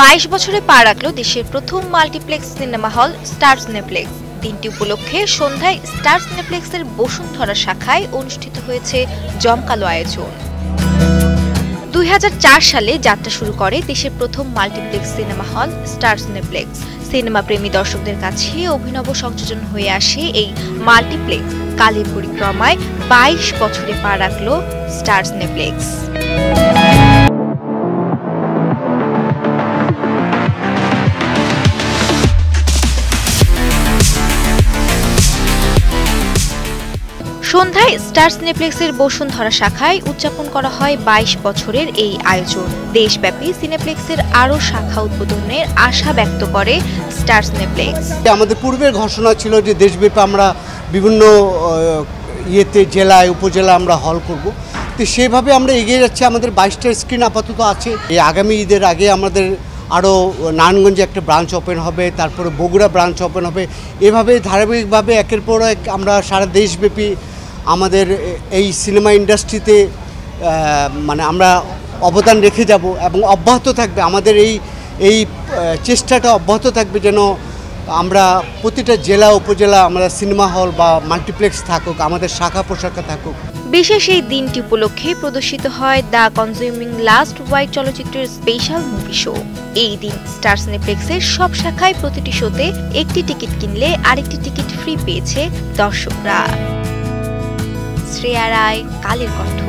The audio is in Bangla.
22 বছরে পা রাখল দেশের প্রথম multiplex cinema hall star cineplex. দিনটি উপলক্ষে সন্ধ্যায় স্টার সিনেপ্লেক্সের বসুন্ধরা শাখায় অনুষ্ঠিত হয়েছে জমকালো আয়োজন। 2004 সালে যাত্রা শুরু করে দেশের প্রথম multiplex cinema hall star cineplex. Cinema প্রেমী দর্শকদের কাছে অভিনব সংযোজন হয়ে আসে এই মাল্টিপ্লেক্স। কালের পরিক্রমায় 22 বছরে পা রাখল স্টার সিনেপ্লেক্স। সন্ধ্যায় স্টার সিনেপ্লেক্সের বসুন্ধরা শাখায় উদযাপন করা হয় 22 বছরের এই আয়োজন। দেশব্যাপী সিনেপ্লেক্সের আরও শাখা উদ্বোধনের আশা ব্যক্ত করে স্টার সিনেপ্লেক্স। আমাদের পূর্বের ঘোষণা ছিল যে দেশব্যাপী আমরা বিভিন্ন জেলায় উপজেলা আমরা হল করব, তো সেভাবে আমরা এগিয়ে যাচ্ছি। আমাদের 22টা স্ক্রিন আপাতত আছে। এই আগামী ঈদের আগে আমাদের আরও নারায়ণগঞ্জে একটা ব্রাঞ্চ ওপেন হবে, তারপরে বগুড়া ব্রাঞ্চ ওপেন হবে। এভাবে ধারাবাহিকভাবে একের পর এক আমরা সারা দেশব্যাপী আমাদের এই সিনেমা ইন্ডাস্ট্রিতে মানে আমরা অবদান রেখে যাব এবং অব্যাহত থাকবে। আমাদের এই চেষ্টাটা অব্যাহত থাকবে যেন আমরা প্রতিটা জেলা উপজেলা আমরা সিনেমা হল বা মাল্টিপ্লেক্স থাকুক, আমাদের শাখা প্রশাখা থাকুক। বিশেষ এই দিনটি উপলক্ষে প্রদর্শিত হয় দ্য কনজিউমিং লাস্ট ওয়াইড চলচ্চিত্রের স্পেশাল মুভি শো। এই দিন স্টার সিনেপ্লেক্সের সব শাখায় প্রতিটি শোতে একটি টিকিট কিনলে আরেকটি টিকিট ফ্রি পেয়েছে দর্শকরা। শ্রেয়া রায়, কালের কণ্ঠ।